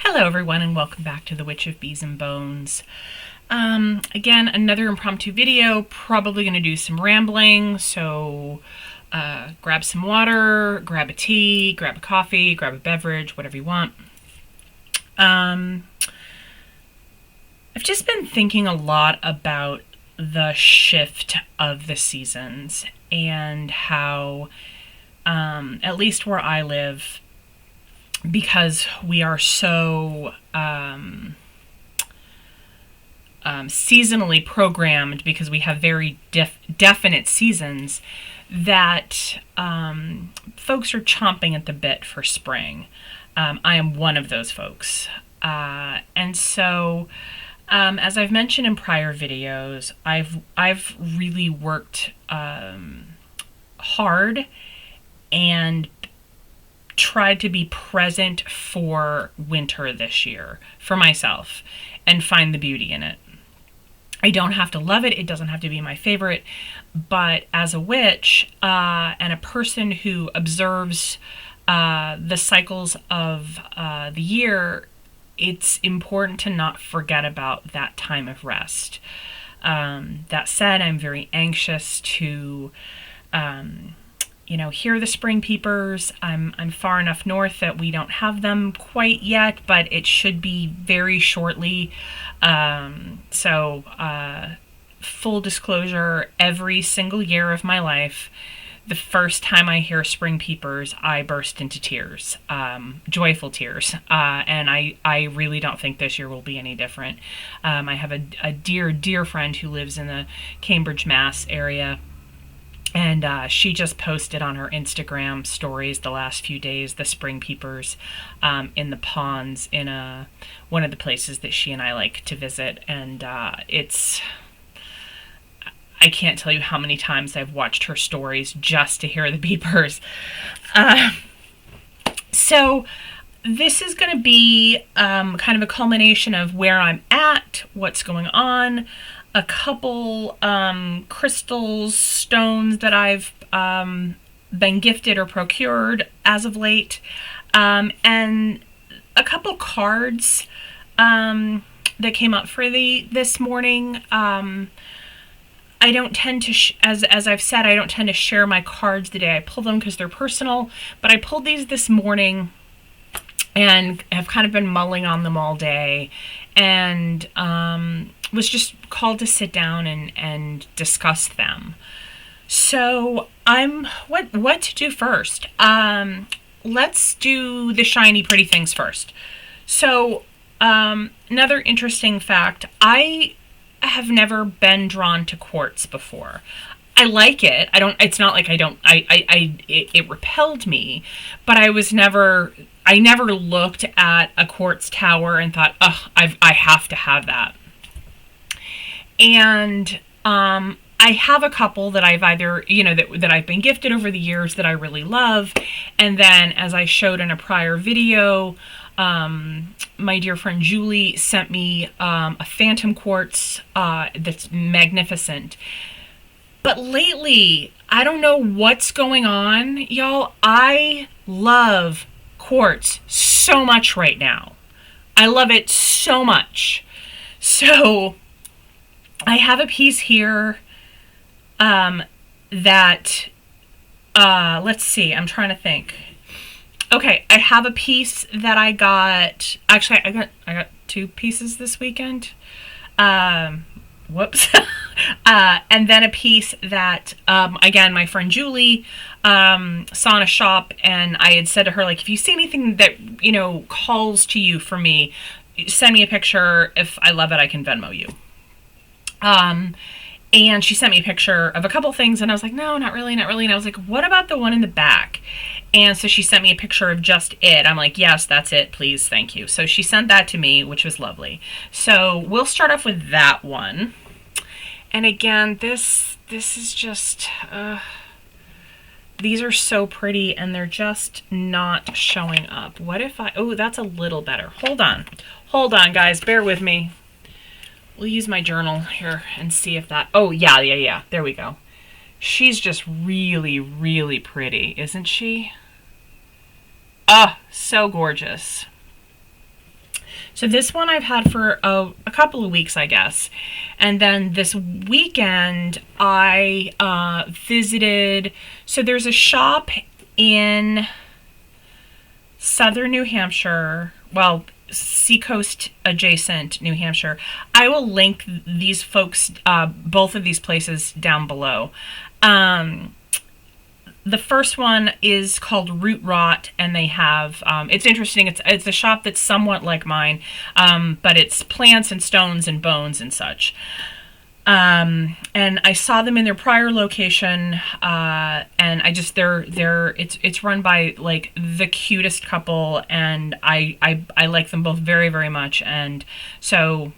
Hello everyone and welcome back to the Witch of Bees and Bones. Again, another impromptu video, probably going to do some rambling, so grab some water, grab a tea, grab a coffee, grab a beverage, whatever you want. I've just been thinking a lot about the shift of the seasons and how, at least where I live, because we are so seasonally programmed, because we have very definite seasons, that folks are chomping at the bit for spring. I am one of those folks. And so, as I've mentioned in prior videos, I've really worked hard and tried to be present for winter this year for myself and find the beauty in it. I don't have to love it. It doesn't have to be my favorite. But as a witch and a person who observes the cycles of the year, it's important to not forget about that time of rest. That said, I'm very anxious to hear the spring peepers. I'm far enough north that we don't have them quite yet, but it should be very shortly. Full disclosure, every single year of my life, the first time I hear spring peepers, I burst into tears, joyful tears. And I really don't think this year will be any different. I have a dear, dear friend who lives in the Cambridge, Mass area. And she just posted on her Instagram stories the last few days the spring peepers in the ponds in one of the places that she and I like to visit. And I can't tell you how many times I've watched her stories just to hear the peepers. So this is going to be kind of a culmination of where I'm at, what's going on, a couple crystals, stones that I've been gifted or procured as of late, and a couple cards that came up for this morning. I don't tend to, as I've said, I don't tend to share my cards the day I pull them because they're personal, but I pulled these this morning and have kind of been mulling on them all day, and was just called to sit down and discuss them. So what to do first? Let's do the shiny, pretty things first. So another interesting fact, I have never been drawn to quartz before. I like it. It's not like it repelled me, but I never looked at a quartz tower and thought, oh, I have to have that. And I have a couple that I've either, that I've been gifted over the years that I really love. And then, as I showed in a prior video, my dear friend Julie sent me a phantom quartz that's magnificent. But lately, I don't know what's going on, y'all. I love quartz so much right now. I love it so much. So I have a piece here that, let's see, I'm trying to think. Okay, I have a piece that I got, actually I got two pieces this weekend. Whoops. And then a piece that, again, my friend Julie saw in a shop, and I had said to her, like, if you see anything that, calls to you for me, send me a picture. If I love it, I can Venmo you. And she sent me a picture of a couple things, and I was like, no, not really. And I was like, what about the one in the back? And so she sent me a picture of just it. I'm like, yes, that's it, please, thank you. So she sent that to me, which was lovely. So we'll start off with that one. And again, this is just, these are so pretty, and they're just not showing up. What if oh, that's a little better. Hold on, guys, bear with me. We'll use my journal here and see if that... Oh, yeah. There we go. She's just really, really pretty, isn't she? Ah, so gorgeous. So this one I've had for a couple of weeks, I guess. And then this weekend I visited, so there's a shop in southern New Hampshire, well, seacoast adjacent New Hampshire. I will link these folks, both of these places down below. The first one is called Root Rot, and they have, it's interesting, it's a shop that's somewhat like mine, but it's plants and stones and bones and such. And I saw them in their prior location, and I just, it's run by like the cutest couple, and I like them both very, very much, and so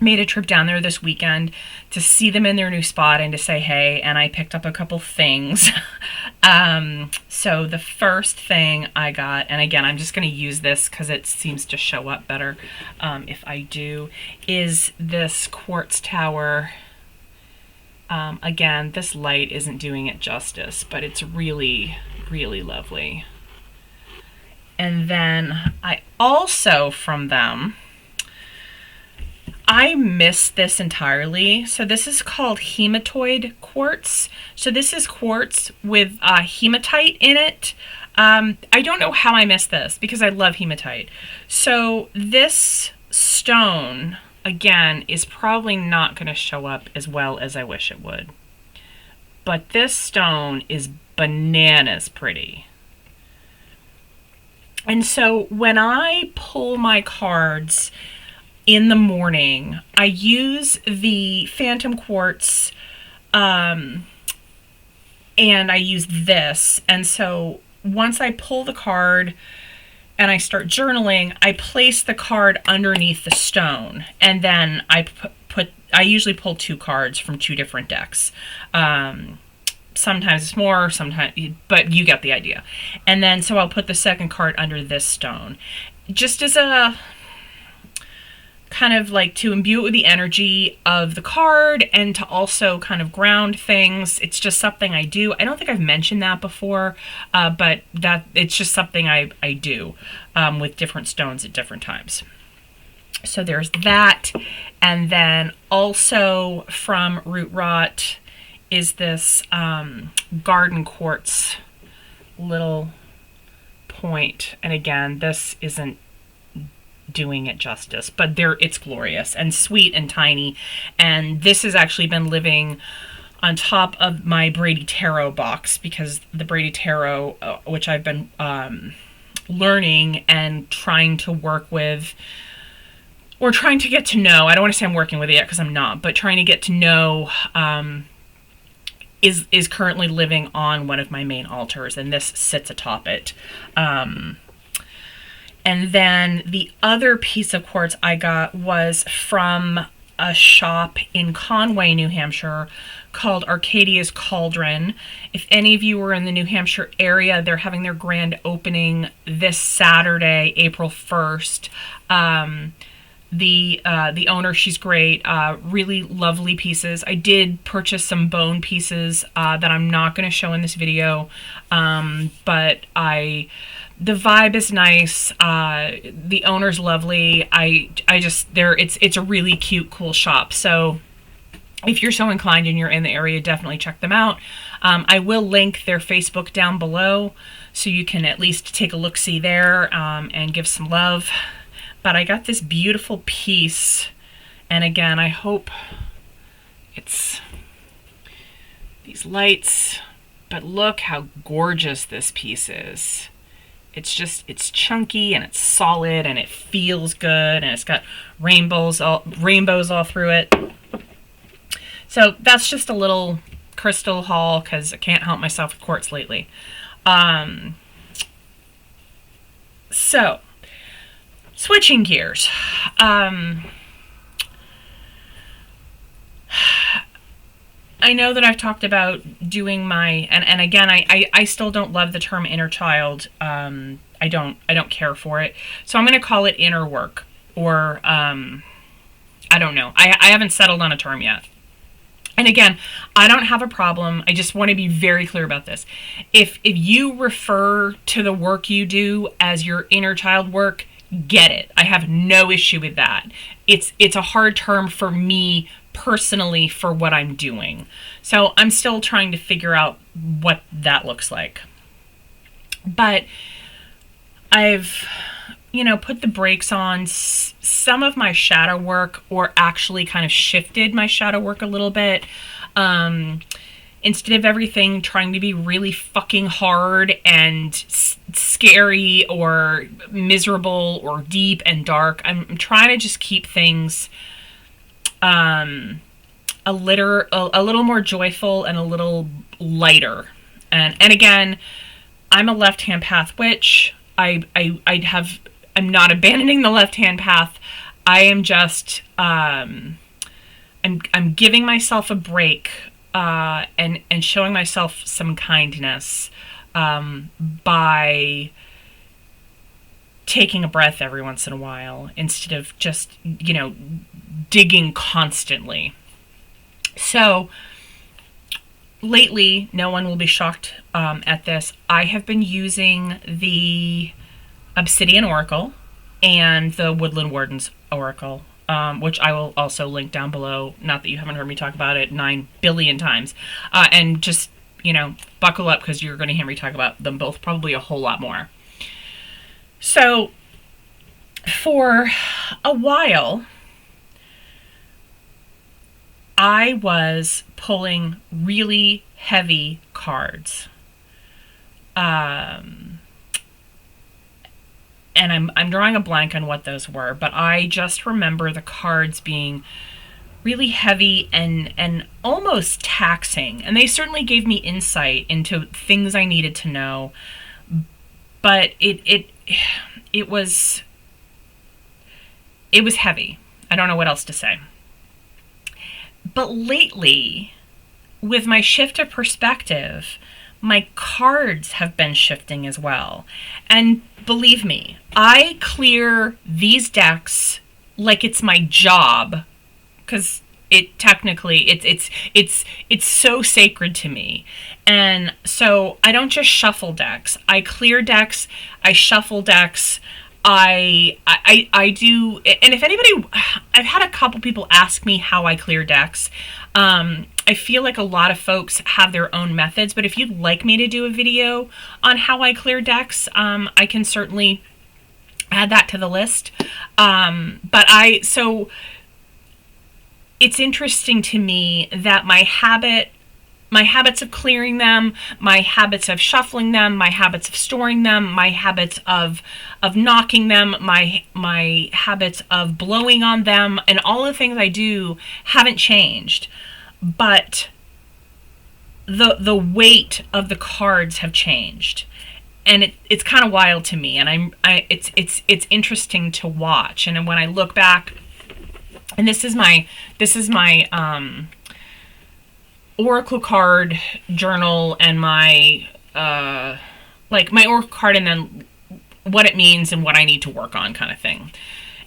made a trip down there this weekend to see them in their new spot and to say hey, and I picked up a couple things. So the first thing I got, and again, I'm just going to use this because it seems to show up better if I do, is this quartz tower. Again, this light isn't doing it justice, but it's really, really lovely. And then I also, from them, I missed this entirely. So this is called hematoid quartz. So this is quartz with hematite in it. I don't know how I missed this because I love hematite. So this stone, again, is probably not going to show up as well as I wish it would. But this stone is bananas pretty. And so when I pull my cards in the morning, I use the phantom quartz, and I use this. And so once I pull the card and I start journaling, I place the card underneath the stone, and then I usually pull 2 cards from 2 different decks. Sometimes it's more, sometimes, but you get the idea. And then so I'll put the second card under this stone, just as a kind of like to imbue it with the energy of the card and to also kind of ground things. It's just something I do. I don't think I've mentioned that before, but that it's just something I do with different stones at different times. So there's that. And then also from Root Rot is this garden quartz little point. And again, this isn't doing it justice, but it's glorious and sweet and tiny. And this has actually been living on top of my Brady Tarot box, because the Brady Tarot, which I've been learning and trying to work with, or trying to get to know, I don't want to say I'm working with it yet because I'm not, but trying to get to know, is currently living on one of my main altars, and this sits atop it. And then the other piece of quartz I got was from a shop in Conway, New Hampshire, called Arcadia's Cauldron. If any of you were in the New Hampshire area, they're having their grand opening this Saturday, April 1st. The owner, she's great, really lovely pieces. I did purchase some bone pieces that I'm not going to show in this video, but the vibe is nice. The owner's lovely. It's a really cute, cool shop. So if you're so inclined and you're in the area, definitely check them out. I will link their Facebook down below so you can at least take a look-see there and give some love. But I got this beautiful piece, and again, I hope it's these lights, but look how gorgeous this piece is. It's chunky and it's solid and it feels good, and it's got rainbows all through it. So that's just a little crystal haul because I can't help myself with quartz lately. So switching gears. I know that I've talked about doing my, and again, I still don't love the term inner child. I don't care for it. So I'm going to call it inner work, or I don't know. I haven't settled on a term yet. And again, I don't have a problem. I just want to be very clear about this. If you refer to the work you do as your inner child work, get it. I have no issue with that. It's a hard term for me personally for what I'm doing. So I'm still trying to figure out what that looks like. But I've, put the brakes on some of my shadow work, or actually kind of shifted my shadow work a little bit. Instead of everything trying to be really fucking hard and scary or miserable or deep and dark, I'm trying to just keep things a little more joyful and a little lighter. And again, I'm a left-hand path witch. I'm not abandoning the left-hand path. I am just I'm giving myself a break, and showing myself some kindness, by taking a breath every once in a while instead of just, digging constantly. So lately, no one will be shocked at this, I have been using the Obsidian Oracle and the Woodland Warden's Oracle, which I will also link down below. Not that you haven't heard me talk about it 9 billion times. And just, buckle up, because you're going to hear me talk about them both probably a whole lot more. So, for a while, I was pulling really heavy cards. And I'm drawing a blank on what those were, but I just remember the cards being really heavy and almost taxing. And they certainly gave me insight into things I needed to know. But it was heavy. I don't know what else to say. But lately, with my shift of perspective, my cards have been shifting as well. And believe me, I clear these decks like it's my job, because it's so sacred to me. And so I don't just shuffle decks. I clear decks, I shuffle decks, I do. And if anybody, I've had a couple people ask me how I clear decks. I feel like a lot of folks have their own methods, but if you'd like me to do a video on how I clear decks, I can certainly add that to the list. So it's interesting to me that my habits of clearing them, my habits of shuffling them, my habits of storing them, my habits of knocking them, my habits of blowing on them, and all the things I do haven't changed. But the weight of the cards have changed. And it's kind of wild to me, and it's interesting to watch. And when I look back, and this is my Oracle card journal, and my my Oracle card, and then what it means and what I need to work on, kind of thing.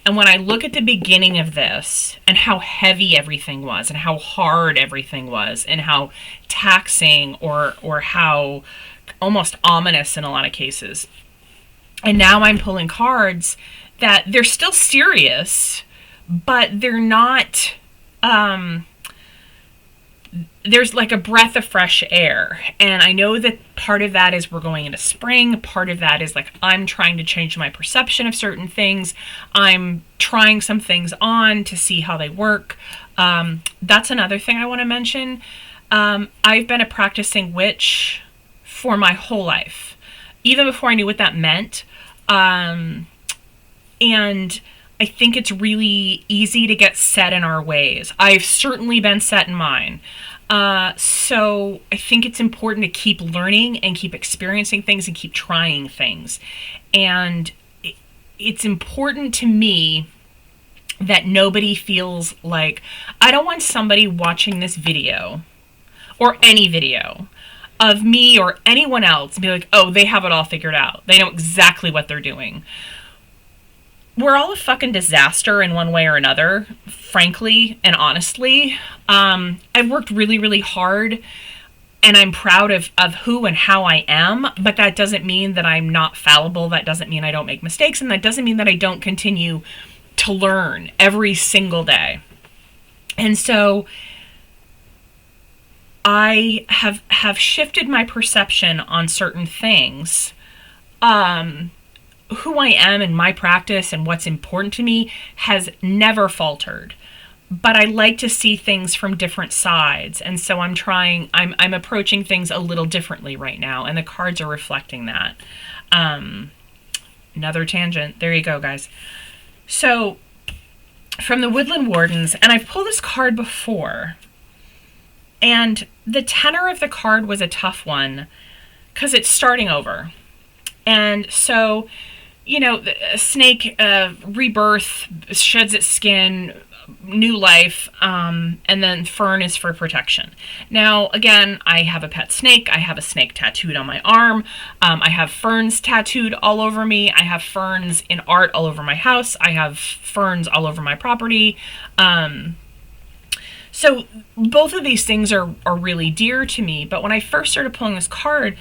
And when I look at the beginning of this, and how heavy everything was, and how hard everything was, and how taxing or how almost ominous in a lot of cases, and now I'm pulling cards that they're still serious, but they're not, there's like a breath of fresh air. And I know that part of that is we're going into spring. Part of that is like I'm trying to change my perception of certain things. I'm trying some things on to see how they work. That's another thing I want to mention. I've been a practicing witch for my whole life, even before I knew what that meant. And I think it's really easy to get set in our ways. I've certainly been set in mine. So I think it's important to keep learning and keep experiencing things and keep trying things. And it's important to me that nobody feels like, I don't want somebody watching this video or any video of me or anyone else and be like, oh, they have it all figured out. They know exactly what they're doing. We're all a fucking disaster in one way or another, frankly and honestly. I've worked really, really hard and I'm proud of who and how I am, but that doesn't mean that I'm not fallible. That doesn't mean I don't make mistakes, and that doesn't mean that I don't continue to learn every single day. And so I have shifted my perception on certain things. Who I am in my practice and what's important to me has never faltered. But I like to see things from different sides. And so I'm approaching things a little differently right now. And the cards are reflecting that. Another tangent. There you go, guys. So from the Woodland Wardens, and I've pulled this card before. And the tenor of the card was a tough one because it's starting over. And so, you know, a snake, rebirth, sheds its skin, new life, and then fern is for protection. Now, again, I have a pet snake. I have a snake tattooed on my arm. I have ferns tattooed all over me. I have ferns in art all over my house. I have ferns all over my property. So both of these things are really dear to me. But when I first started pulling this card,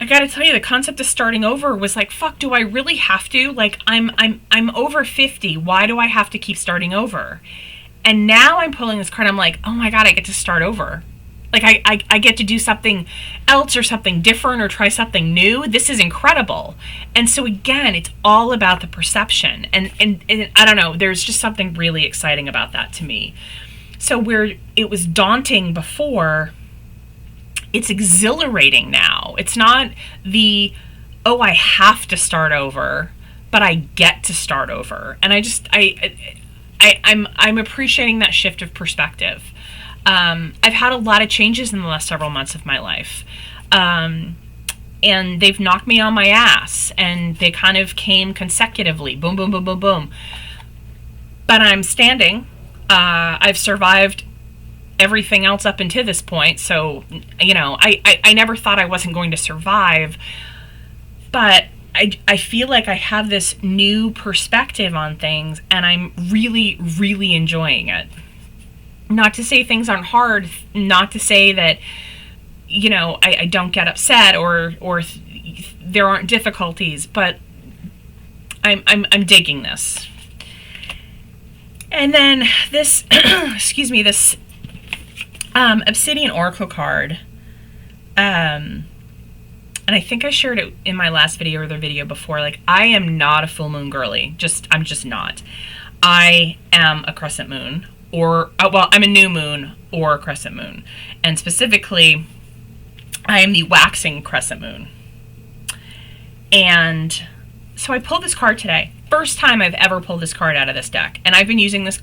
I gotta tell you, the concept of starting over was like, fuck, do I really have to? Like, I'm over 50. Why do I have to keep starting over? And now I'm pulling this card. I'm like, oh my God, I get to start over. Like, I get to do something else or something different or try something new. This is incredible. And so again, it's all about the perception. And I don't know, there's just something really exciting about that to me. So where it was daunting before, it's exhilarating now. It's not the, oh, I have to start over, but I get to start over. And I'm appreciating that shift of perspective. I've had a lot of changes in the last several months of my life. And they've knocked me on my ass, and they kind of came consecutively. Boom, boom, boom, boom, boom. But I'm standing. I've survived everything else up until this point. So, you know, I never thought I wasn't going to survive, but I feel like I have this new perspective on things, and I'm really, really enjoying it. Not to say things aren't hard, not to say that, you know, I don't get upset or there aren't difficulties, but I'm digging this. And then this, excuse me, this Obsidian Oracle card, and I think I shared it in my last video or the video before, like, I am not a full moon girly. I'm just not. I am a crescent moon, or, well, I'm a new moon or a crescent moon. And specifically, I am the waxing crescent moon. And so I pulled this card today. First time I've ever pulled this card out of this deck. And I've been using this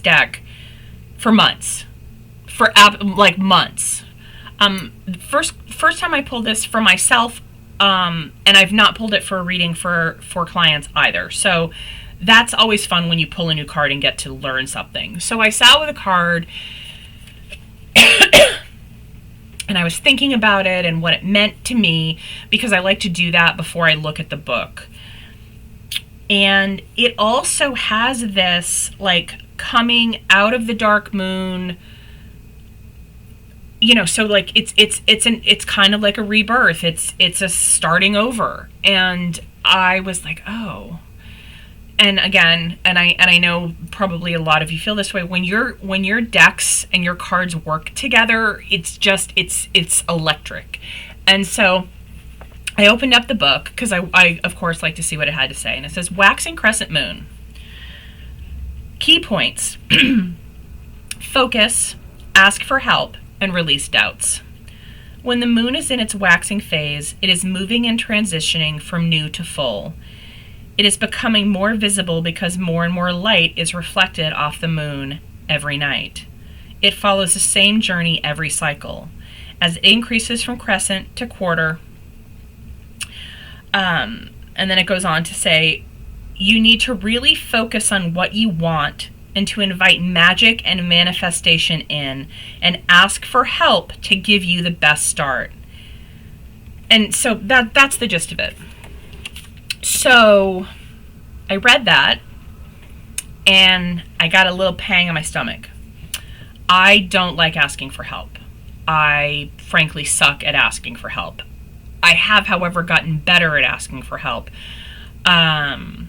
deck for months. Like months. First time I pulled this for myself, and I've not pulled it for a reading for clients either. So that's always fun when you pull a new card and get to learn something. So I sat with a card, and I was thinking about it and what it meant to me, because I like to do that before I look at the book. And it also has this, like, coming out of the dark moon, you know, so like it's kind of like a rebirth. It's a starting over. And I was like, oh. And again, and I know probably a lot of you feel this way, when your decks and your cards work together, it's electric. And so I opened up the book because I of course like to see what it had to say, and it says Waxing Crescent Moon. Key points. Focus, ask for help, and release doubts. When the moon is in its waxing phase, it is moving and transitioning from new to full. It is becoming more visible because more and more light is reflected off the moon every night. It follows the same journey every cycle, as it increases from crescent to quarter. And then it goes on to say, you need to really focus on what you want and to invite magic and manifestation in, and ask for help to give you the best start. And so that's the gist of it. So I read that, and I got a little pang in my stomach. I don't like asking for help. I frankly suck at asking for help. I have, however, gotten better at asking for help. I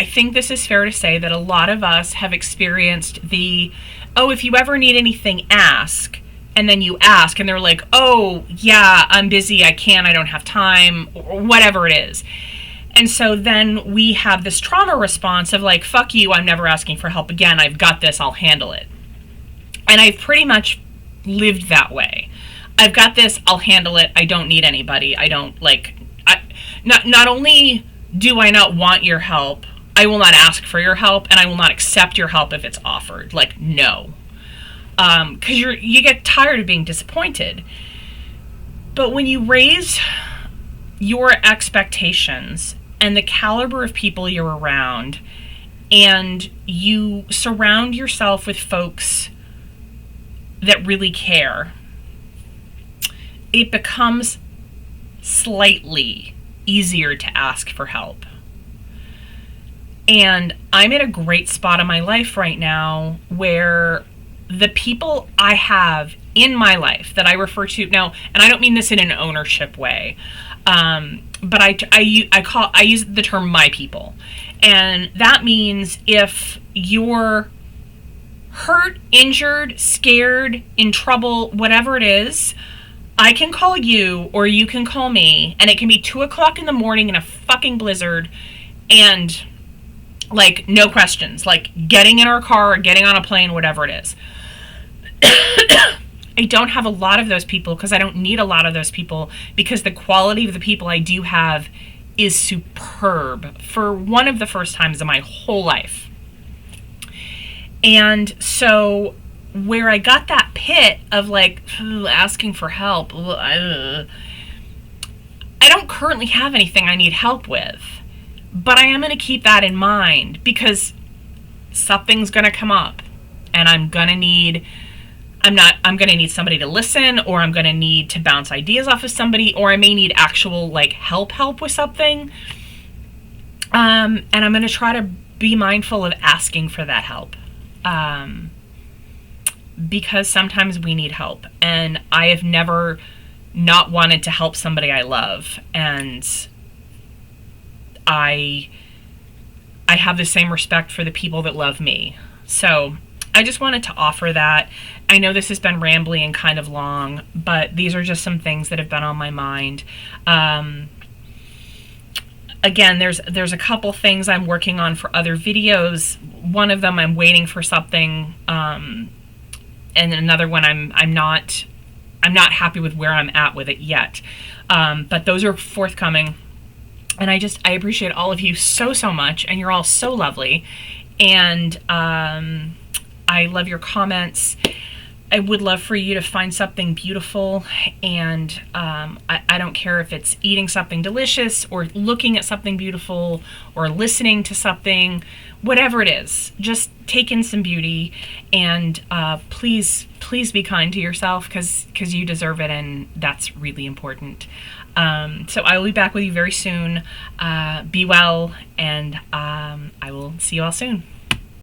think this is fair to say that a lot of us have experienced the, oh, if you ever need anything, ask. And then you ask and they're like, oh, yeah, I'm busy, I can't, I don't have time, or whatever it is. And so then we have this trauma response of like, fuck you, I'm never asking for help again, I've got this, I'll handle it. And I've pretty much lived that way. I've got this, I'll handle it, I don't need anybody, I don't, like, not only do I not want your help, I will not ask for your help, and I will not accept your help if it's offered. Like, no. Because you get tired of being disappointed. But when you raise your expectations and the caliber of people you're around, and you surround yourself with folks that really care, it becomes slightly easier to ask for help. And I'm in a great spot in my life right now where the people I have in my life that I refer to now, and I don't mean this in an ownership way, but I use the term my people. And that means if you're hurt, injured, scared, in trouble, whatever it is, I can call you or you can call me, and it can be 2:00 in the morning in a fucking blizzard, and like, no questions, like getting in our car, getting on a plane, whatever it is. I don't have a lot of those people because I don't need a lot of those people, because the quality of the people I do have is superb for one of the first times in my whole life. And so where I got that pit of like asking for help, I don't currently have anything I need help with. But I am going to keep that in mind, because something's going to come up and I'm going to need somebody to listen, or I'm going to need to bounce ideas off of somebody, or I may need actual like help with something. And I'm going to try to be mindful of asking for that help. Because sometimes we need help, and I have never not wanted to help somebody I love, and I have the same respect for the people that love me. So I just wanted to offer that. I know this has been rambly and kind of long, but these are just some things that have been on my mind. Again, there's a couple things I'm working on for other videos. One of them I'm waiting for something, and another one I'm not happy with where I'm at with it yet. But those are forthcoming. And I appreciate all of you so much, and you're all so lovely. And I love your comments. I would love for you to find something beautiful, and I don't care if it's eating something delicious or looking at something beautiful or listening to something, whatever it is. Just take in some beauty, and please be kind to yourself, because you deserve it, and that's really important. So I will be back with you very soon. Be well, and I will see you all soon.